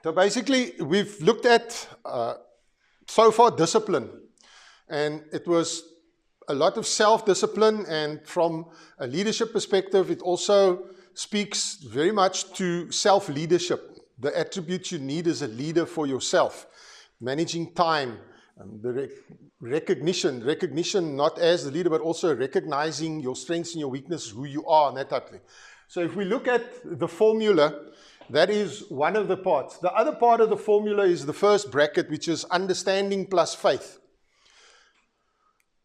So basically, we've looked at, so far, discipline. And it was a lot of self-discipline, and from a leadership perspective, it also speaks very much to self-leadership, the attributes you need as a leader for yourself. Managing time, the recognition not as the leader, but also recognizing your strengths and your weaknesses, who you are, and that type of thing. So if we look at the formula, that is one of the parts. The other part of the formula is the first bracket, which is understanding plus faith.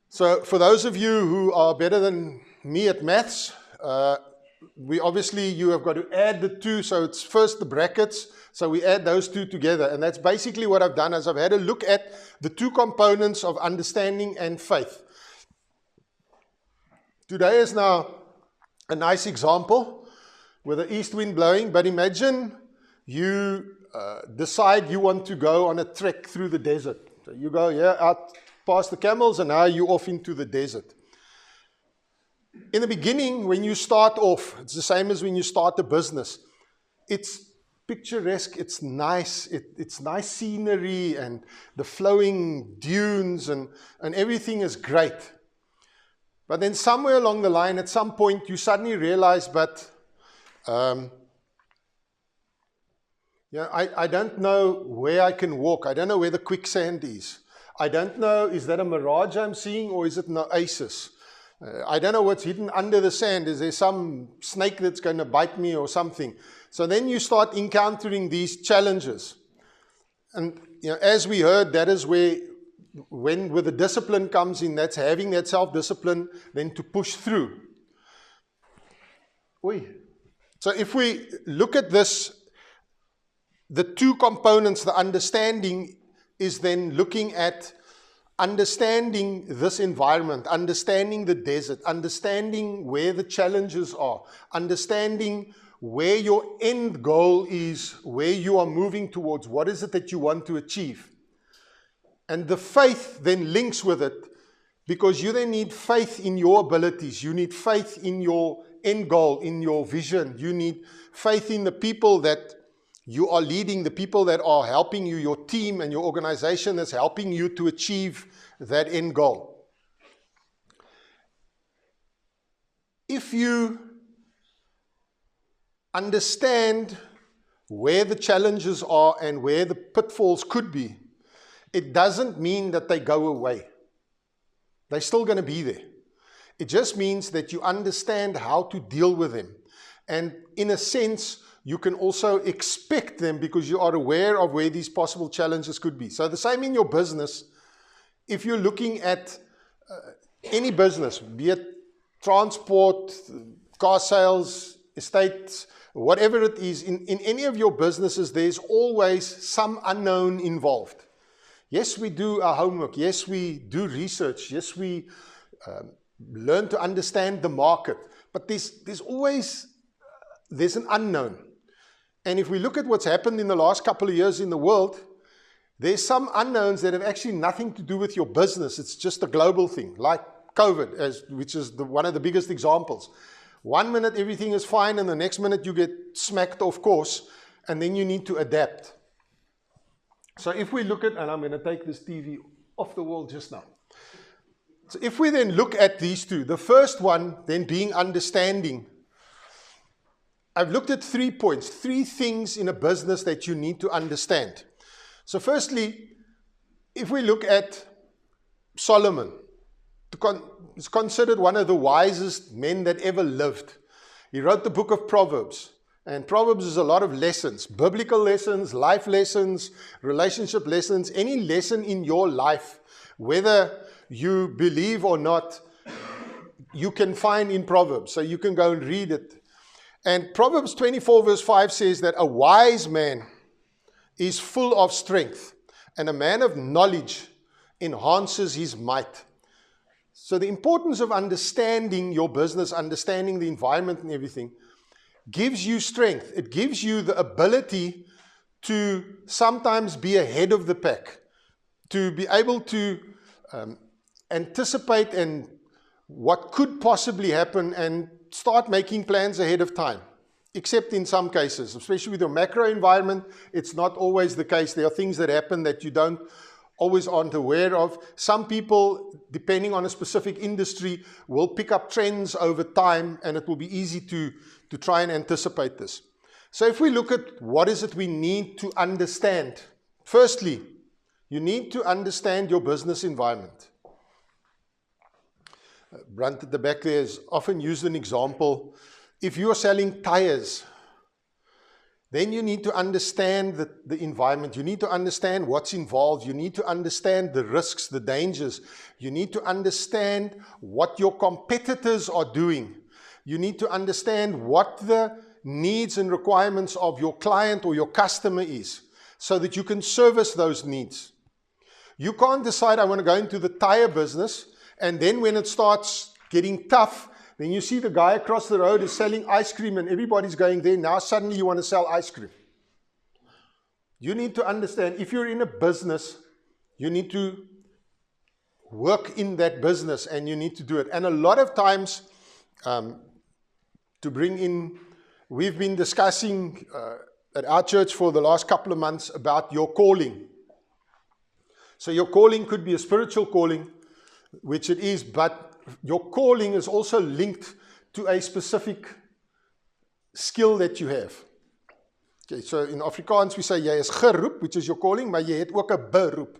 So for those of you who are better than me at maths, you have got to add the two. So it's first the brackets. So we add those two together. And that's basically what I've done, is I've had a look at the two components of understanding and faith. Today is now a nice example with the east wind blowing, but imagine you decide you want to go on a trek through the desert. So you go out past the camels, and now you're off into the desert. In the beginning, when you start off, it's the same as when you start a business. It's picturesque, it's nice, it's nice scenery, and the flowing dunes, and everything is great. But then somewhere along the line, at some point, you suddenly realize, I don't know where I can walk. I don't know where the quicksand is. I don't know, is that a mirage I'm seeing, or is it an oasis? I don't know what's hidden under the sand. Is there some snake that's going to bite me or something? So then you start encountering these challenges. And as we heard, that is where the discipline comes in. That's having that self-discipline then to push through. So if we look at this, the two components, the understanding is then looking at understanding this environment, understanding the desert, understanding where the challenges are, understanding where your end goal is, where you are moving towards, what is it that you want to achieve. And the faith then links with it, because you then need faith in your abilities, you need faith in your end goal, in your vision, you need faith in the people that you are leading, the people that are helping you, your team and your organization that's helping you to achieve that end goal. If you understand where the challenges are and where the pitfalls could be, it doesn't mean that they go away. They're still going to be there. It just means that you understand how to deal with them. And in a sense, you can also expect them because you are aware of where these possible challenges could be. So the same in your business. If you're looking at any business, be it transport, car sales, estates, whatever it is, in any of your businesses, there's always some unknown involved. Yes, we do our homework. Yes, we do research. Yes, we learn to understand the market. But there's always an unknown. And if we look at what's happened in the last couple of years in the world, there's some unknowns that have actually nothing to do with your business. It's just a global thing, like COVID, which is one of the biggest examples. 1 minute everything is fine, and the next minute you get smacked off course, and then you need to adapt. So if we look at, and I'm going to take this TV off the wall just now. So if we then look at these two, the first one then being understanding, I've looked at 3 points, 3 things in a business that you need to understand. So firstly, if we look at Solomon, he's considered one of the wisest men that ever lived. He wrote the book of Proverbs. And Proverbs is a lot of lessons, biblical lessons, life lessons, relationship lessons, any lesson in your life, whether you believe or not, you can find in Proverbs. So you can go and read it. And Proverbs 24 verse 5 says that a wise man is full of strength, and a man of knowledge enhances his might. So the importance of understanding your business, understanding the environment and everything, gives you strength. It gives you the ability to sometimes be ahead of the pack, to be able to anticipate and what could possibly happen and start making plans ahead of time. except in some cases, especially with your macro environment, it's not always the case. There are things that happen that you don't always aren't aware of. Some people, depending on a specific industry, will pick up trends over time, and it will be easy to try and anticipate this. So if we look at what is it we need to understand, firstly, you need to understand your business environment. Brunt at the back there has often used an example. If you are selling tires, then you need to understand the environment. You need to understand what's involved. You need to understand the risks, the dangers. You need to understand what your competitors are doing. You need to understand what the needs and requirements of your client or your customer is, so that you can service those needs. You can't decide, I want to go into the tire business, and then when it starts getting tough, then you see the guy across the road is selling ice cream and everybody's going there. Now suddenly you want to sell ice cream. You need to understand, if you're in a business, you need to work in that business and you need to do it. And a lot of times, to bring in, we've been discussing at our church for the last couple of months about your calling. So your calling could be a spiritual calling, which it is, but your calling is also linked to a specific skill that you have. Okay, so in Afrikaans we say, jy is geroep, which is your calling, maar jy het ook 'n beroep,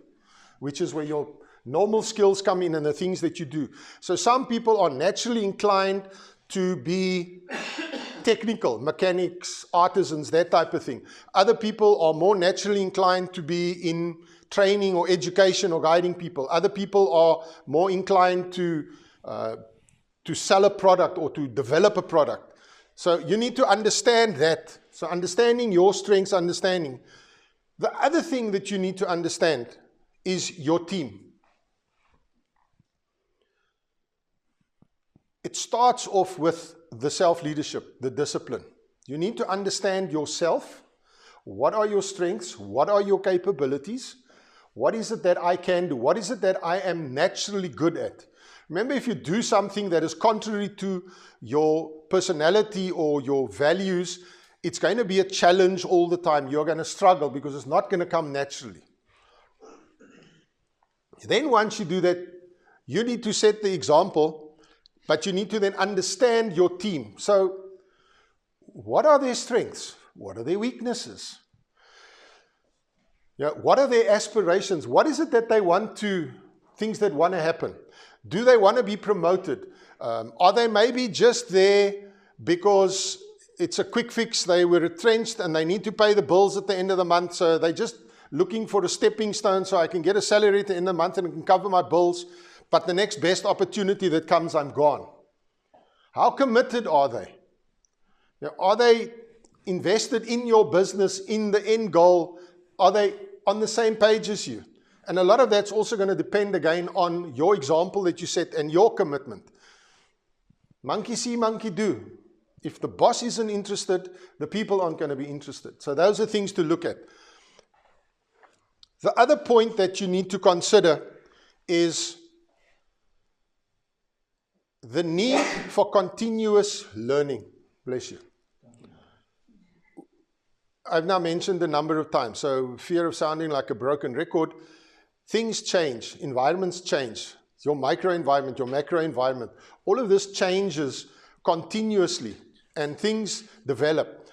which is where your normal skills come in and the things that you do. So some people are naturally inclined to be technical, mechanics, artisans, that type of thing. Other people are more naturally inclined to be in training or education or guiding people. Other people are more inclined to sell a product or to develop a product. So you need to understand that. So understanding your strengths, understanding. The other thing that you need to understand is your team. It starts off with the self-leadership, the discipline. You need to understand yourself. What are your strengths? What are your capabilities? What is it that I can do? What is it that I am naturally good at? Remember, if you do something that is contrary to your personality or your values, it's going to be a challenge all the time. You're going to struggle because it's not going to come naturally. Then once you do that, you need to set the example, but you need to then understand your team. So what are their strengths? What are their weaknesses? What are their aspirations? What is it that they want to, things that want to happen? Do they want to be promoted? Are they maybe just there because it's a quick fix, they were retrenched and they need to pay the bills at the end of the month, so they're just looking for a stepping stone so I can get a salary at the end of the month and I can cover my bills, but the next best opportunity that comes, I'm gone. How committed are they? Are they invested in your business, in the end goal? Are they on the same page as you? And a lot of that's also going to depend again on your example that you set and your commitment. Monkey see, monkey do. If the boss isn't interested, the people aren't going to be interested. So those are things to look at. The other point that you need to consider is the need for continuous learning. Bless you. I've now mentioned a number of times, so fear of sounding like a broken record. Things change, environments change. Your micro environment, your macro environment, all of this changes continuously and things develop.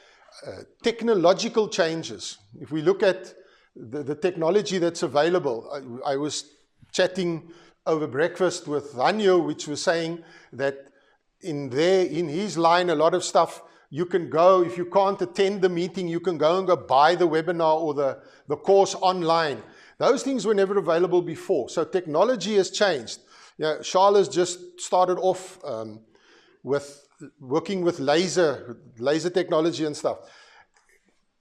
Technological changes. If we look at the technology that's available, I was chatting over breakfast with Hanyo, which was saying that in his line, a lot of stuff, you can go, if you can't attend the meeting, you can go and go buy the webinar or the course online. Those things were never available before. So technology has changed. Charlotte's just started off with working with laser technology and stuff.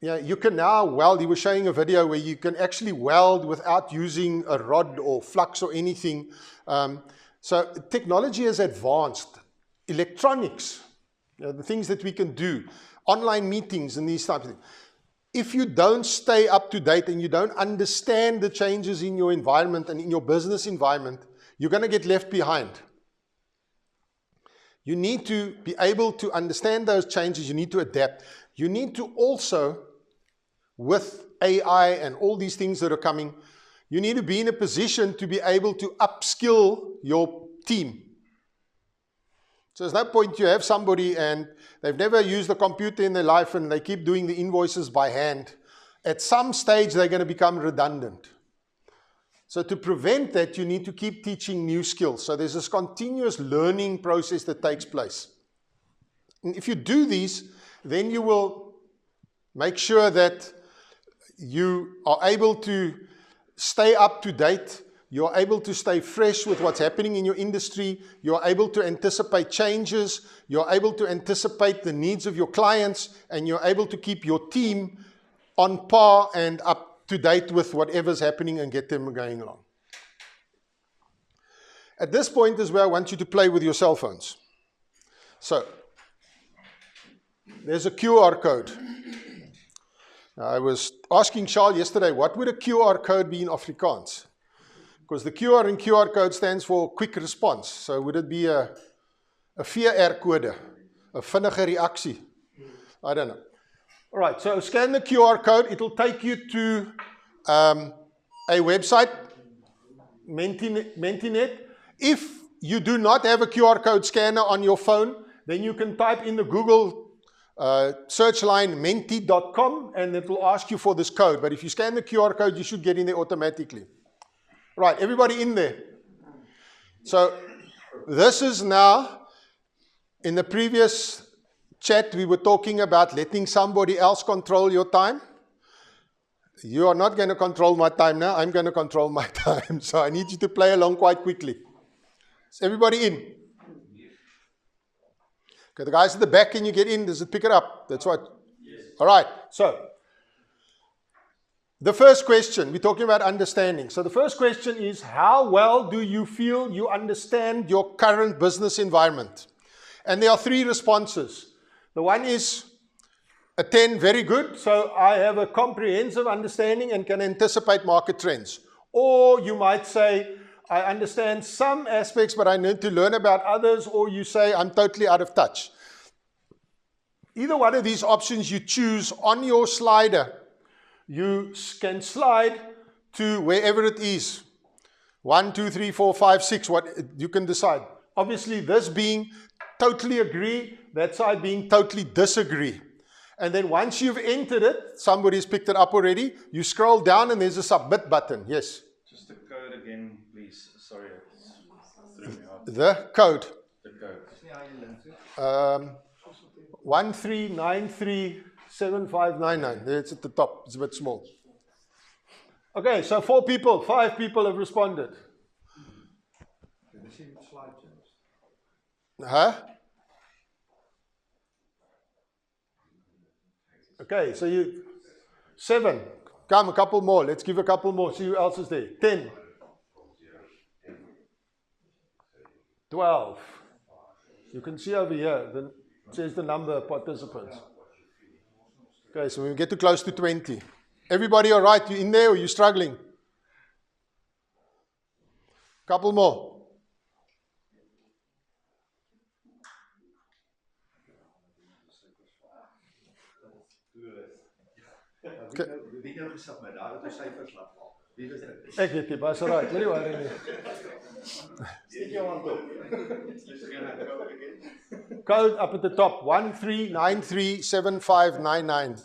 You can now weld. He was showing a video where you can actually weld without using a rod or flux or anything. So technology has advanced. Electronics, the things that we can do, online meetings and these types of things. If you don't stay up to date and you don't understand the changes in your environment and in your business environment, you're going to get left behind. You need to be able to understand those changes. You need to adapt. You need to also, with AI and all these things that are coming, you need to be in a position to be able to upskill your team. So there's no point you have somebody and they've never used a computer in their life and they keep doing the invoices by hand. At some stage, they're going to become redundant. So to prevent that, you need to keep teaching new skills. So there's this continuous learning process that takes place. And if you do these, then you will make sure that you are able to stay up to date. You're able to stay fresh with what's happening in your industry. You're able to anticipate changes. You're able to anticipate the needs of your clients. And you're able to keep your team on par and up to date with whatever's happening and get them going along. At this point is where I want you to play with your cell phones. So, there's a QR code. I was asking Charles yesterday, what would a QR code be in Afrikaans? Because the QR in QR code stands for quick response. So would it be a VR code, a vinnige reaksie? I don't know. All right, so scan the QR code. It'll take you to a website, Mentinet. If you do not have a QR code scanner on your phone, then you can type in the Google search line menti.com and it will ask you for this code. But if you scan the QR code, you should get in there automatically. Right, everybody in there. So this is now, in the previous chat, we were talking about letting somebody else control your time. You are not going to control my time now. I'm going to control my time. So I need you to play along quite quickly. Is everybody in? Okay, the guys at the back, can you get in? Does it pick it up? That's right. Yes. All right. So the first question, we're talking about understanding. So the first question is, how well do you feel you understand your current business environment? And there are three responses. The one is a 10, very good. So I have a comprehensive understanding and can anticipate market trends. Or you might say, I understand some aspects, but I need to learn about others. Or you say, I'm totally out of touch. Either one of these options you choose on your slider, you can slide to wherever it is. 1, 2, 3, 4, 5, 6, what you can decide. Obviously, this being totally agree, that side being totally disagree. And then once you've entered it, somebody's picked it up already, you scroll down and there's a submit button. Yes? Just the code again, please. Sorry, it threw me off. The code. The code. 13937599. It's at the top. It's a bit small. Okay, so 4 people, 5 people have responded. Huh? Okay, so 7. Come, a couple more. Let's give a couple more. See who else is there. 10. 12. You can see over here, it says the number of participants. Okay, so when we get to close to 20. Everybody all right? You in there or you struggling? Couple more. Okay. Ek weet nie, but alright. Moenie worry nie. Code up at the top, 13937599.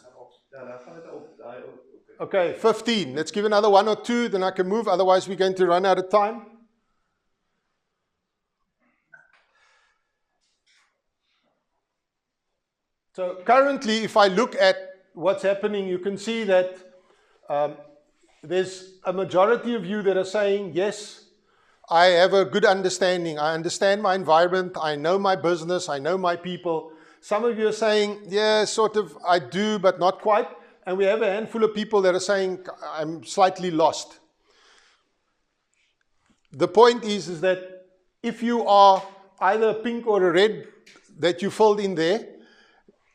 Okay, 15. Let's give another 1 or 2, then I can move. Otherwise, we're going to run out of time. So currently, if I look at what's happening, you can see that there's a majority of you that are saying, yes, I have a good understanding. I understand my environment. I know my business. I know my people. Some of you are saying, yeah, sort of, I do, but not quite. And we have a handful of people that are saying, I'm slightly lost. The point is that if you are either a pink or a red that you filled in there,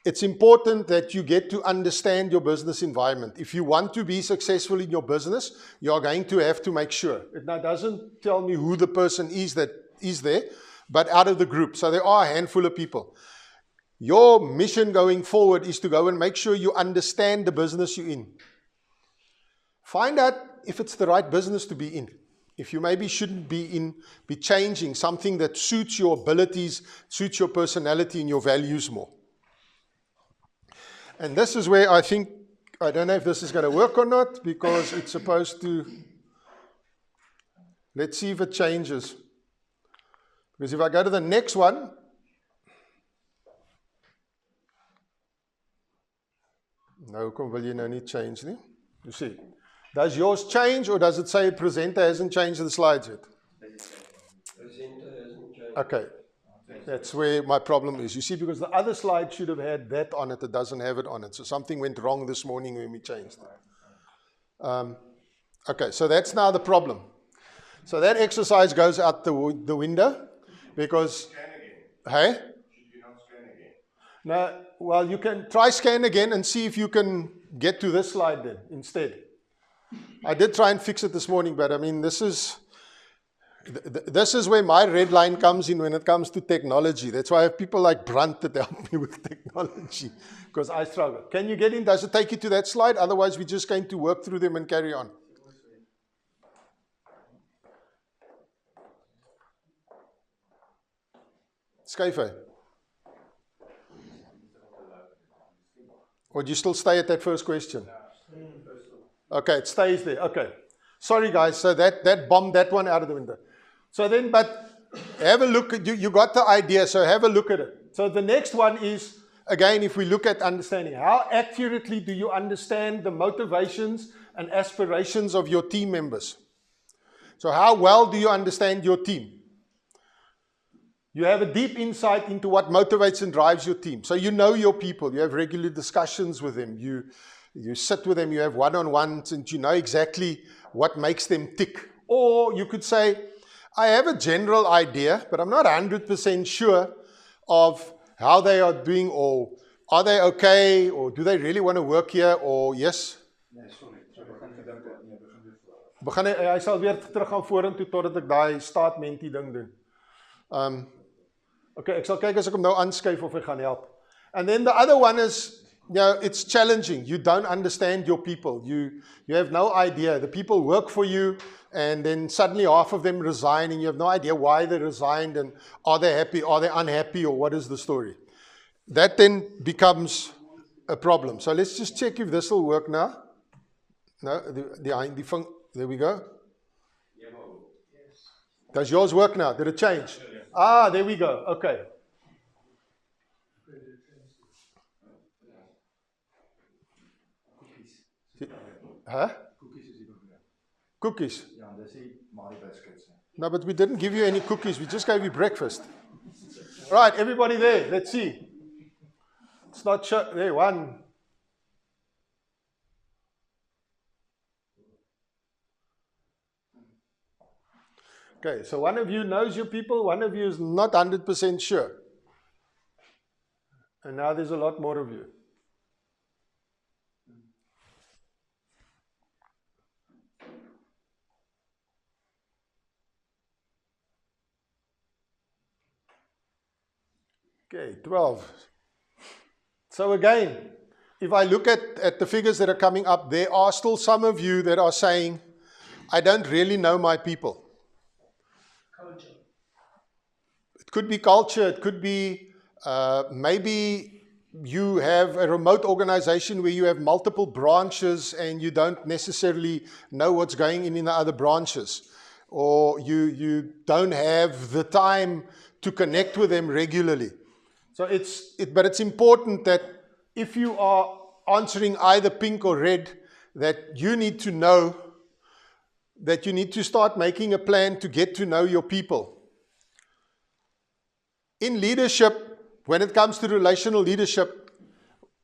it's important that you get to understand your business environment. If you want to be successful in your business, you are going to have to make sure. It now doesn't tell me who the person is that is there, but out of the group. So there are a handful of people. Your mission going forward is to go and make sure you understand the business you're in. Find out if it's the right business to be in. If you maybe shouldn't be changing something that suits your abilities, suits your personality and your values more. And this is where I think, I don't know if this is going to work or not, because it's supposed to, let's see if it changes. Because if I go to the next one, no, will you no need change there? You see. Does yours change, or does it say presenter hasn't changed the slides yet? Presenter hasn't changed. Okay, that's where my problem is. You see, because the other slide should have had that on it, it doesn't have it on it. So something went wrong this morning when we changed it. Okay, so that's now the problem. So that exercise goes out the window, because... Scan again. Hey? Should you not scan again? No, well, you can try scan again and see if you can get to this slide then instead. I did try and fix it this morning, but I mean, this is where my red line comes in when it comes to technology. That's why I have people like Brunt that help me with technology, because I struggle. Can you get in? Does it take you to that slide? Otherwise, we're just going to work through them and carry on. Skyfe. Or do you still stay at that first question? Okay, it stays there. Okay. Sorry, guys. So that bombed that one out of the window. So then, but have a look. You got the idea, so have a look at it. So the next one is, again, if we look at understanding, how accurately do you understand the motivations and aspirations of your team members? So how well do you understand your team? You have a deep insight into what motivates and drives your team. So you know your people. You have regular discussions with them. You sit with them. You have one-on-ones, and you know exactly what makes them tick. Or you could say, I have a general idea, but I'm not 100% sure of how they are doing, or are they okay, or do they really want to work here, or yes? Nee, sorry. Hy sal weer terug gaan vorentoe totdat ek daai staatmentie ding doen. Okay, ek sal kyk as ek hom nou aanskuif of hy gaan help. And then the other one is, you know, it's challenging. You don't understand your people. You have no idea. The people work for you, and then suddenly half of them resign, and you have no idea why they resigned, and are they happy, are they unhappy, or what is the story? That then becomes a problem. So let's just check if this will work now. No, there we go. Does yours work now? Did it change? Ah, there we go. Okay. Huh? Cookies? No, but we didn't give you any cookies. We just gave you breakfast. Right, everybody there. Let's see. It's not sure. There, one. Okay, so one of you knows your people, one of you is not 100% sure. And now there's a lot more of you. Okay, 12. So again, if I look at the figures that are coming up, there are still some of you that are saying, I don't really know my people. Culture. It could be culture, it could be maybe you have a remote organization where you have multiple branches and you don't necessarily know what's going in the other branches. Or you don't have the time to connect with them regularly. So but it's important that if you are answering either pink or red, that you need to know that you need to start making a plan to get to know your people. In leadership, when it comes to relational leadership,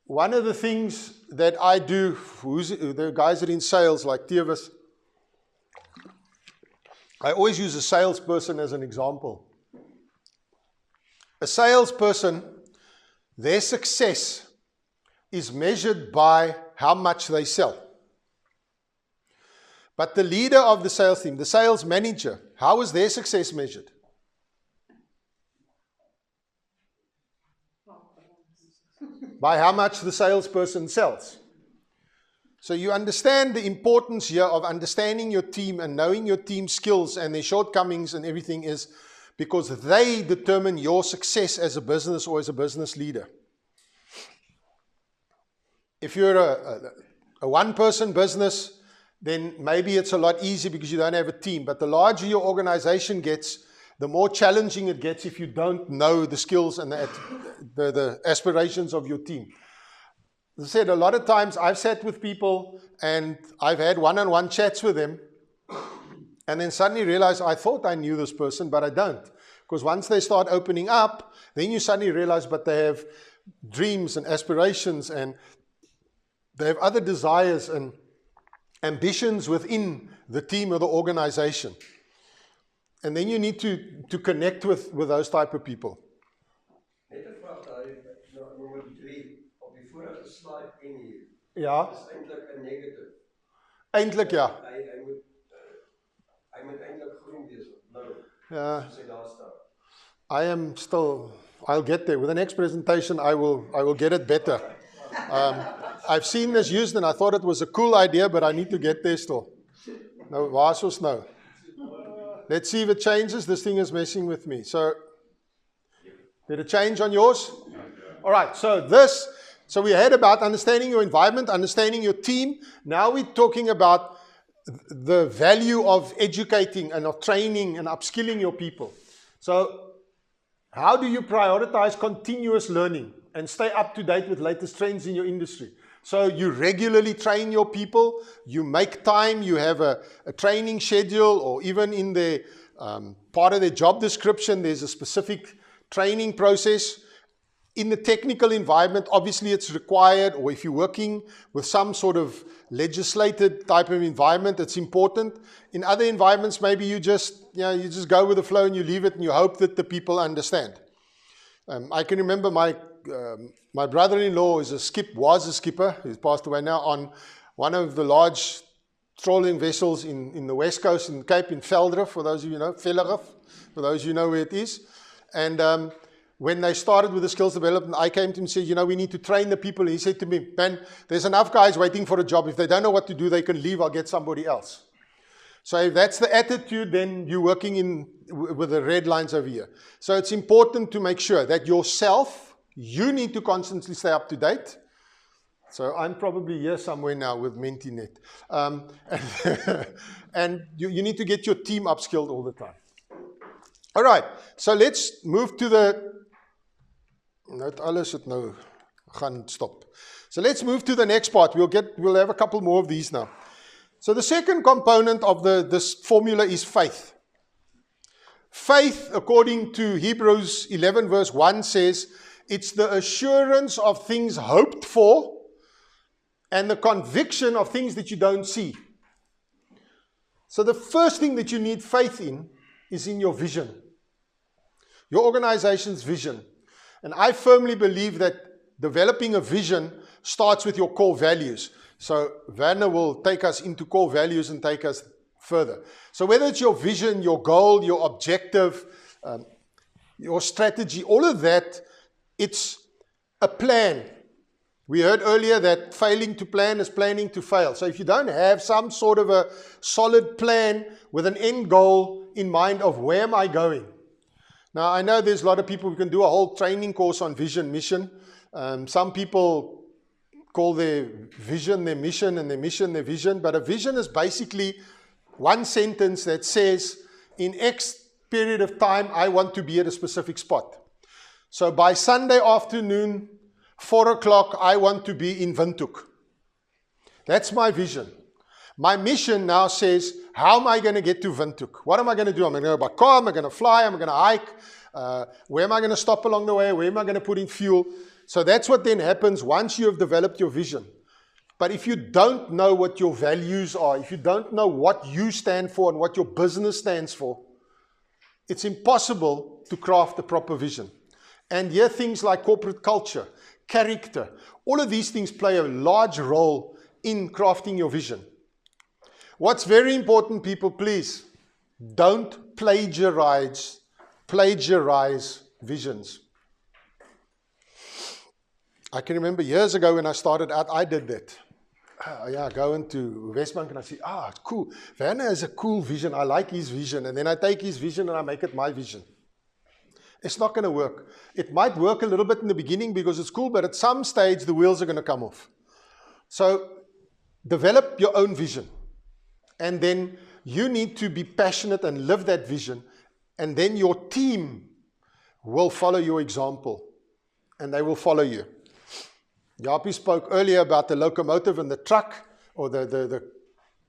one of the things that I do, the guys that are in sales, like Tevis, I always use a salesperson as an example. A salesperson, their success is measured by how much they sell. But the leader of the sales team, the sales manager, how is their success measured? by how much the salesperson sells. So you understand the importance here of understanding your team and knowing your team's skills and their shortcomings and everything is because they determine your success as a business or as a business leader. If you're a one-person business, then maybe it's a lot easier because you don't have a team. But the larger your organization gets, the more challenging it gets if you don't know the skills and the aspirations of your team. As I said, a lot of times I've sat with people and I've had one-on-one chats with them and then suddenly realize I thought I knew this person, but I don't. Because once they start opening up, then you suddenly realize but they have dreams and aspirations and they have other desires and ambitions within the team or the organization. And then you need to connect with those type of people. Net 'n vraag daar nommer 3 op die vorige slide en hier. Ja, Is eintlik 'n negative. eintlik ja. Hy moet eintlik groen wees of blou. Ja. Soos hy daar staan. I'll get there. With the next presentation, I will get it better. I've seen this used and I thought it was a cool idea, but I need to get there still. Nou, waar is ons nou? Let's see if it changes. This thing is messing with me. So, did it change on yours? All right, so we heard about understanding your environment, understanding your team. Now we're talking about the value of educating and of training and upskilling your people. So, how do you prioritize continuous learning and stay up to date with latest trends in your industry? So you regularly train your people, you make time, you have a training schedule, or even in the part of their job description, there's a specific training process. In the technical environment, obviously it's required, or if you're working with some sort of legislated type of environment, it's important. In other environments, maybe you just go with the flow and you leave it and you hope that the people understand. I can remember my brother-in-law was a skipper, he's passed away now, on one of the large trawling vessels in the West Coast, in the Cape, in Veldrif, for those of you who know, Veldrif, for those of you who know where it is. And when they started with the skills development, I came to him and said, we need to train the people. And he said to me, man, there's enough guys waiting for a job. If they don't know what to do, they can leave. I'll get somebody else. So if that's the attitude, then you're working with the red lines over here. So it's important to make sure that yourself, you need to constantly stay up to date. So I'm probably here somewhere now with MentiNet. And you need to get your team upskilled all the time. All right, so let's move to the... Not alles het nou gaan stop. So let's move to the next part. We'll have a couple more of these now. So the second component of this formula is faith. Faith, according to Hebrews 11 verse 1, says, it's the assurance of things hoped for and the conviction of things that you don't see. So the first thing that you need faith in is in your vision. Your organization's vision. And I firmly believe that developing a vision starts with your core values. So Werner will take us into core values and take us further. So whether it's your vision, your goal, your objective, your strategy, all of that, it's a plan. We heard earlier that failing to plan is planning to fail. So if you don't have some sort of a solid plan with an end goal in mind of where am I going? Now, I know there's a lot of people who can do a whole training course on vision, mission. Some people call their vision their mission and their mission their vision. But a vision is basically one sentence that says, in X period of time, I want to be at a specific spot. So by Sunday afternoon, 4 o'clock, I want to be in Windhoek. That's my vision. My mission now says, how am I going to get to Windhoek? What am I going to do? Am I going to go by car? Am I going to fly? Am I going to hike? Where am I going to stop along the way? Where am I going to put in fuel? So that's what then happens once you have developed your vision. But if you don't know what your values are, if you don't know what you stand for and what your business stands for, it's impossible to craft a proper vision. And here things like corporate culture, character, all of these things play a large role in crafting your vision. What's very important, people, please, don't plagiarize visions. I can remember years ago when I started out, I did that. Yeah, go into Westbank and I say, it's cool. Werner has a cool vision. I like his vision. And then I take his vision and I make it my vision. It's not going to work. It might work a little bit in the beginning because it's cool, but at some stage the wheels are going to come off. So develop your own vision. And then you need to be passionate and live that vision. And then your team will follow your example. And they will follow you. Jaapie spoke earlier about the locomotive and the truck, or the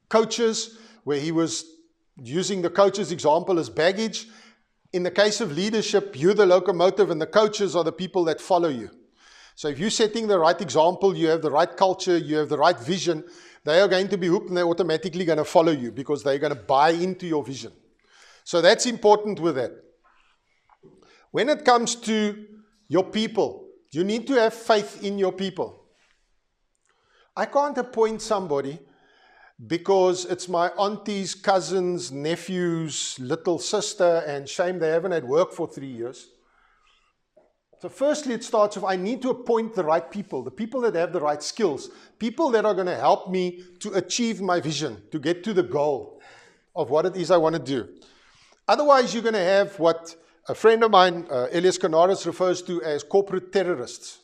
coaches, where he was using the coach's example as baggage. In the case of leadership, you're the locomotive and the coaches are the people that follow you. So if you're setting the right example, you have the right culture, you have the right vision, they are going to be hooked and they're automatically going to follow you because they're going to buy into your vision. So that's important with that. When it comes to your people, you need to have faith in your people. I can't appoint somebody because it's my auntie's cousin's nephew's little sister and shame they haven't had work for 3 years. So firstly, it starts with I need to appoint the right people, the people that have the right skills, people that are going to help me to achieve my vision, to get to the goal of what it is I want to do. Otherwise, you're going to have what a friend of mine, Elias Canaris, refers to as corporate terrorists.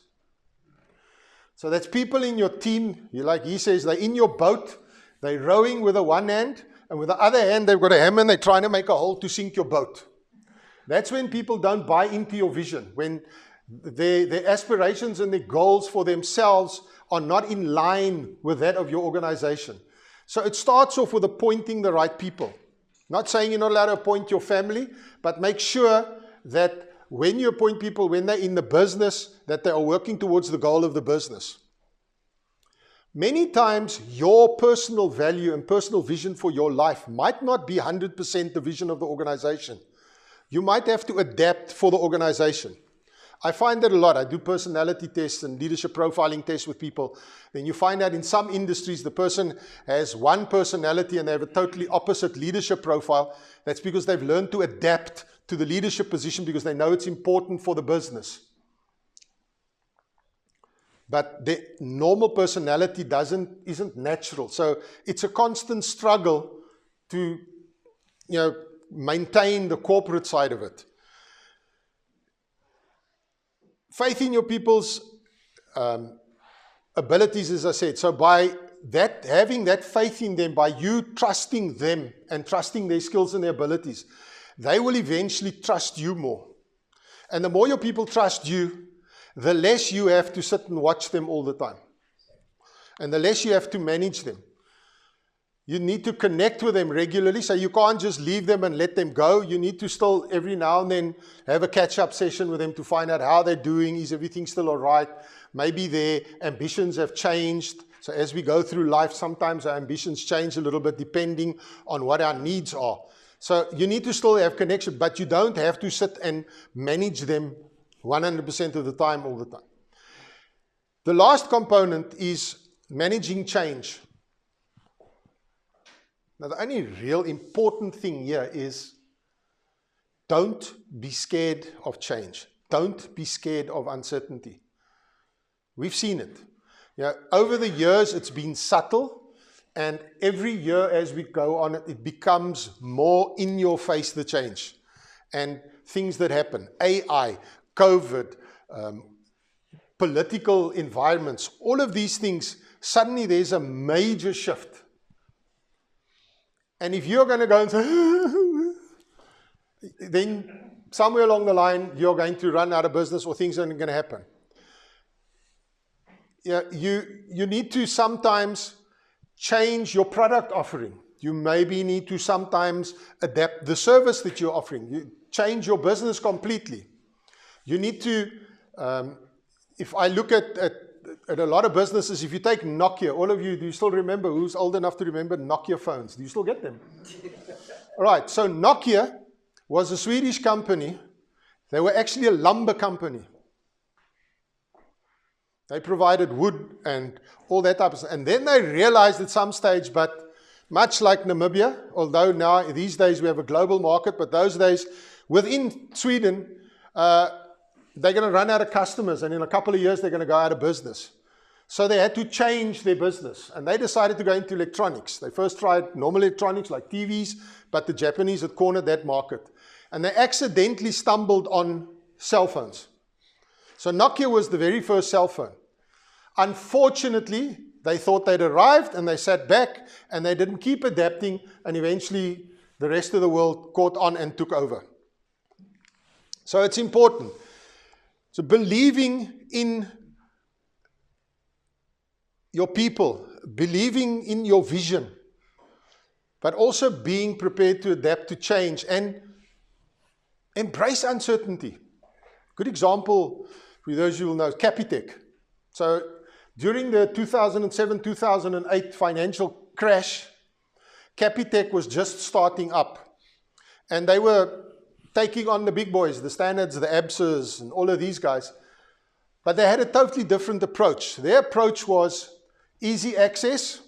So that's people in your team, like he says, they're in your boat, they're rowing with the one hand, and with the other hand, they've got a hammer and they're trying to make a hole to sink your boat. That's when people don't buy into your vision, when their aspirations and their goals for themselves are not in line with that of your organization. So it starts off with appointing the right people. Not saying you're not allowed to appoint your family, but make sure that when you appoint people, when they're in the business, that they are working towards the goal of the business. Many times, your personal value and personal vision for your life might not be 100% the vision of the organization. You might have to adapt for the organization. I find that a lot. I do personality tests and leadership profiling tests with people. Then you find out in some industries the person has one personality and they have a totally opposite leadership profile. That's because they've learned to adapt to the leadership position because they know it's important for the business. But the normal personality isn't natural. So it's a constant struggle to, maintain the corporate side of it. Faith in your people's abilities, as I said. So by that, having that faith in them, by you trusting them and trusting their skills and their abilities, they will eventually trust you more. And the more your people trust you, the less you have to sit and watch them all the time. And the less you have to manage them. You need to connect with them regularly, so you can't just leave them and let them go. You need to still, every now and then, have a catch-up session with them to find out how they're doing. Is everything still all right? Maybe their ambitions have changed. So as we go through life, sometimes our ambitions change a little bit depending on what our needs are. So you need to still have connection, but you don't have to sit and manage them 100% of the time, all the time. The last component is managing change. Now, the only real important thing here is don't be scared of change. Don't be scared of uncertainty. We've seen it. Over the years, it's been subtle, and every year as we go on, it becomes more in your face, the change. And things that happen, AI, COVID, political environments, all of these things, suddenly there's a major shift. And if you're going to go and say, then somewhere along the line, you're going to run out of business or things aren't going to happen. You need to sometimes change your product offering. You maybe need to sometimes adapt the service that you're offering. You change your business completely. You need to, if I look at a lot of businesses, if you take Nokia, all of you, do you still remember, who's old enough to remember Nokia phones? Do you still get them? All right, so Nokia was a Swedish company. They were actually a lumber company. They provided wood and all that type of stuff. And then they realized at some stage, but much like Namibia, although these days we have a global market, but those days within Sweden, they're going to run out of customers, and in a couple of years they're going to go out of business. So they had to change their business, and they decided to go into electronics. They first tried normal electronics like TVs, but the Japanese had cornered that market. And they accidentally stumbled on cell phones. So Nokia was the very first cell phone. Unfortunately, they thought they'd arrived, and they sat back, and they didn't keep adapting, and eventually the rest of the world caught on and took over. So it's important. So believing in your people, believing in your vision, but also being prepared to adapt to change and embrace uncertainty. Good example, for those who will know, Capitec. So during the 2007-2008 financial crash, Capitec was just starting up. And they were taking on the big boys, the Standards, the Absas, and all of these guys. But they had a totally different approach. Their approach was easy access,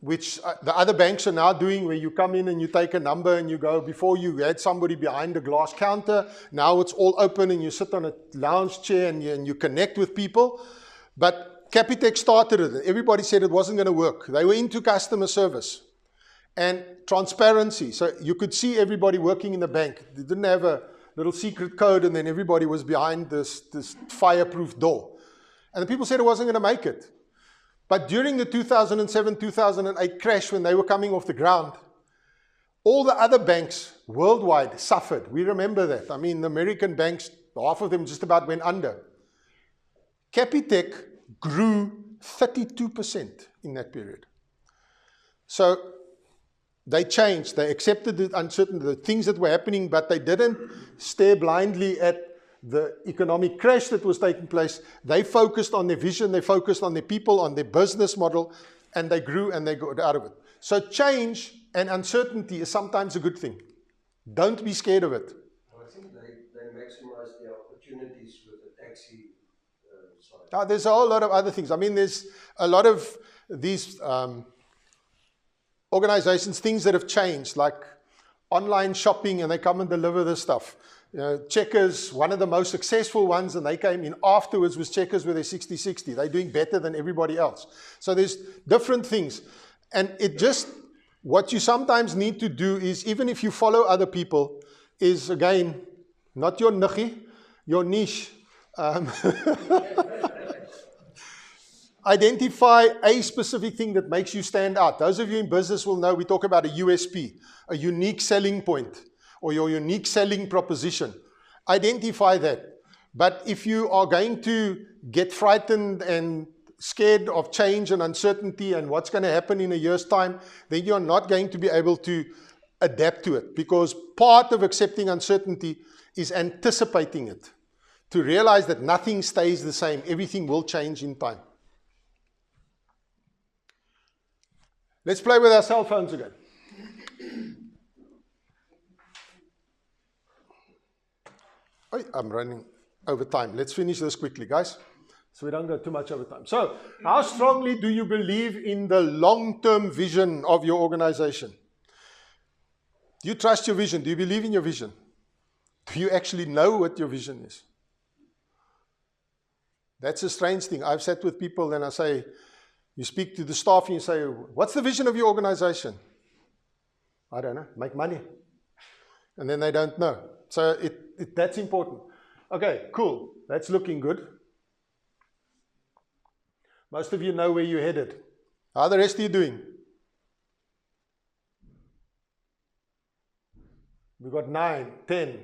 which the other banks are now doing, where you come in and you take a number and you go. Before, you had somebody behind a glass counter. Now it's all open and you sit on a lounge chair and you connect with people. But Capitec started it. Everybody said it wasn't going to work. They were into customer service and transparency. So you could see everybody working in the bank. They didn't have a little secret code, and then everybody was behind this fireproof door. And the people said it wasn't going to make it. But during the 2007-2008 crash, when they were coming off the ground, all the other banks worldwide suffered. We remember that. I mean, the American banks, half of them just about went under. Capitec grew 32% in that period. So they changed. They accepted the uncertainty, the things that were happening, but they didn't stare blindly at the economic crash that was taking place. They focused on their vision, they focused on their people, on their business model, and they grew and they got out of it. So change and uncertainty is sometimes a good thing. Don't be scared of it. I think they maximize the opportunities with the taxi side. Now, there's a whole lot of other things. I mean, there's a lot of these organizations, things that have changed, like online shopping, and they come and deliver this stuff. You know, Checkers, one of the most successful ones, and they came in afterwards, was Checkers with their 60/60. They're doing better than everybody else. So there's different things. And it just, what you sometimes need to do is, even if you follow other people, is again, not your niche, your niche. Identify a specific thing that makes you stand out. Those of you in business will know we talk about a USP, a unique selling point, or your unique selling proposition. Identify that. But if you are going to get frightened and scared of change and uncertainty and what's going to happen in a year's time, then you're not going to be able to adapt to it. Because part of accepting uncertainty is anticipating it. To realize that nothing stays the same. Everything will change in time. Let's play with our cell phones again. I'm running over time. Let's finish this quickly, guys, so we don't go too much over time. So, how strongly do you believe in the long-term vision of your organization? Do you trust your vision? Do you believe in your vision? Do you actually know what your vision is? That's a strange thing. I've sat with people and I say, you speak to the staff and you say, what's the vision of your organization? I don't know, make money. And then they don't know. So that's important. Okay, cool. That's looking good. Most of you know where you're headed. How are the rest of you doing? We've got 9, 10.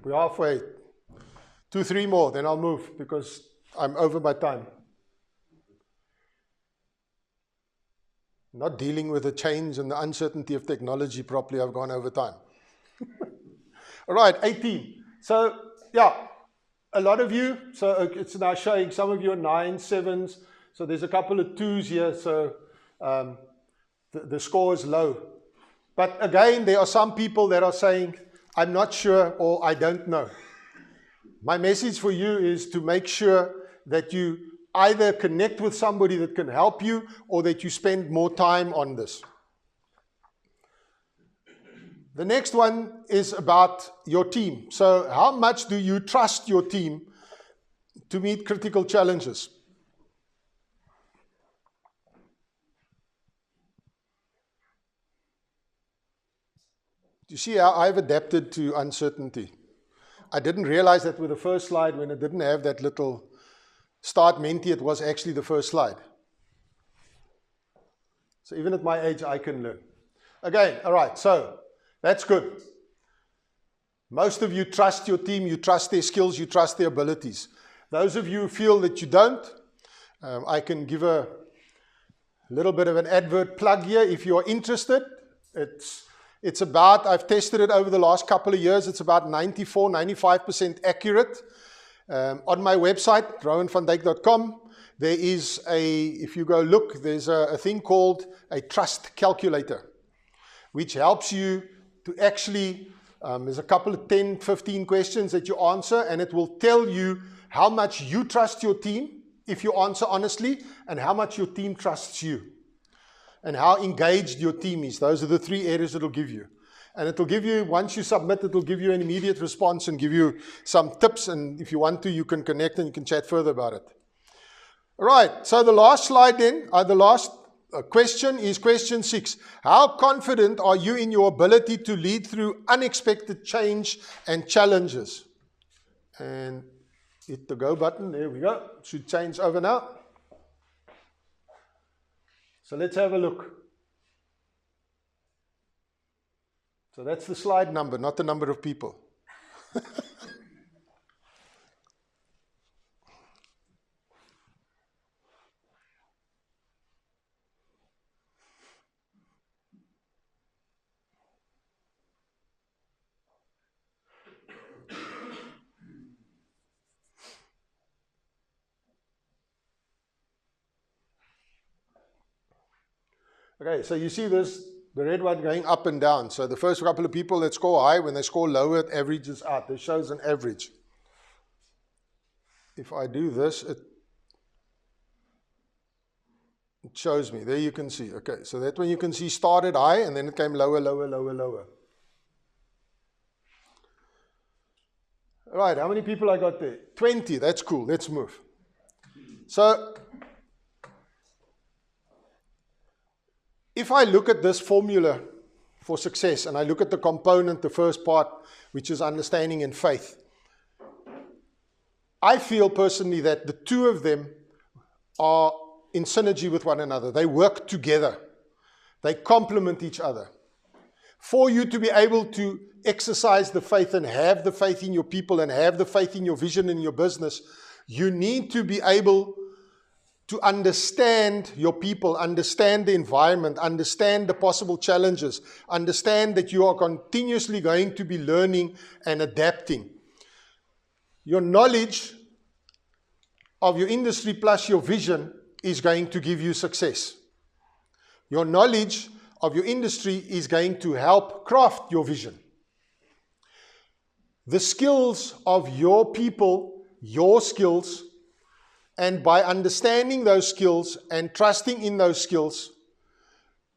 We're halfway. 2, 3 more, then I'll move because I'm over my time. Not dealing with the change and the uncertainty of technology properly, I've gone over time. All right, 18. So, yeah, a lot of you, so it's now showing some of you are 9, 7s, so there's a couple of 2s here, so the score is low. But again, there are some people that are saying, I'm not sure or I don't know. My message for you is to make sure that you either connect with somebody that can help you or that you spend more time on this. The next one is about your team. So how much do you trust your team to meet critical challenges? Do you see how I've adapted to uncertainty? I didn't realize that with the first slide, when it didn't have that little start Menti, it was actually the first slide. So even at my age, I can learn. Again, all right, so that's good. Most of you trust your team, you trust their skills, you trust their abilities. Those of you who feel that you don't, I can give a little bit of an advert plug here if you're interested. It's about, I've tested it over the last couple of years, it's about 94, 95% accurate. On my website, rowanvandijk.com, there is if you go look, there's a thing called a trust calculator, which helps you to actually, there's a couple of 10, 15 questions that you answer, and it will tell you how much you trust your team, if you answer honestly, and how much your team trusts you, and how engaged your team is. Those are the 3 areas it'll give you. And it'll give you, once you submit, it'll give you an immediate response and give you some tips, and if you want to, you can connect and you can chat further about it. All right, so the last slide then, the last question is question 6. How confident are you in your ability to lead through unexpected change and challenges? And hit the go button, there we go. It should change over now. So let's have a look. So that's the slide number, not the number of people. Okay, so you see this, the red one going up and down. So the first couple of people that score high, when they score lower, it averages out. This shows an average. If I do this, it shows me. There you can see. Okay, so that one you can see started high, and then it came lower, lower, lower, lower. All right, how many people I got there? 20, that's cool. Let's move. So if I look at this formula for success, and I look at the component, the first part, which is understanding and faith, I feel personally that the two of them are in synergy with one another. They work together. They complement each other. For you to be able to exercise the faith and have the faith in your people and have the faith in your vision and your business, you need to be able to understand your people, understand the environment, understand the possible challenges, understand that you are continuously going to be learning and adapting. Your knowledge of your industry plus your vision is going to give you success. Your knowledge of your industry is going to help craft your vision. The skills of your people, your skills, and by understanding those skills and trusting in those skills,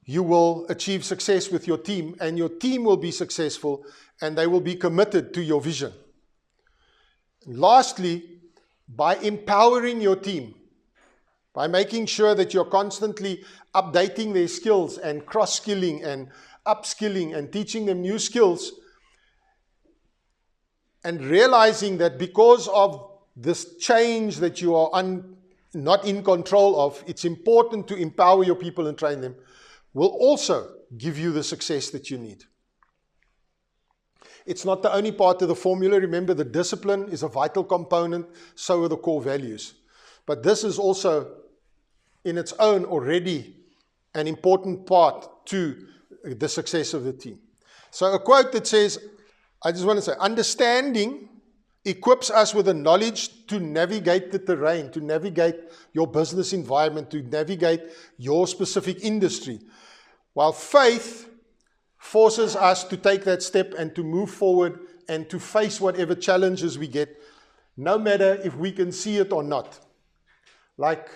you will achieve success with your team, and your team will be successful, and they will be committed to your vision. Lastly, by empowering your team, by making sure that you're constantly updating their skills and cross-skilling and upskilling and teaching them new skills, and realizing that because of this change that you are not in control of, it's important to empower your people and train them, will also give you the success that you need. It's not the only part of the formula. Remember, the discipline is a vital component, so are the core values. But this is also, in its own, already an important part to the success of the team. So a quote that says, I just want to say, understanding equips us with the knowledge to navigate the terrain, to navigate your business environment, to navigate your specific industry, while faith forces us to take that step and to move forward and to face whatever challenges we get, no matter if we can see it or not. Like,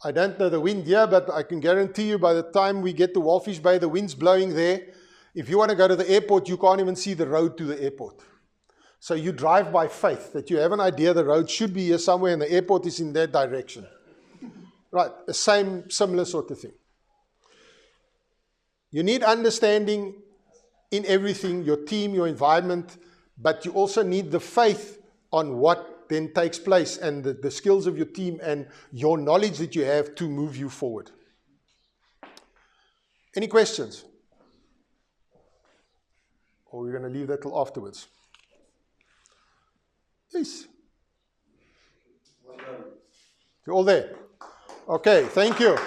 I don't know the wind here, but I can guarantee you by the time we get to Walfish Bay, the wind's blowing there, If you want to go to the airport, you can't even see the road to the airport. So you drive by faith, that you have an idea the road should be here somewhere and the airport is in that direction. Right, the same, similar sort of thing. You need understanding in everything, your team, your environment, but you also need the faith on what then takes place and the skills of your team and your knowledge that you have to move you forward. Any questions? Or we're going to leave that till afterwards? Yes. You're all there? Okay, thank you.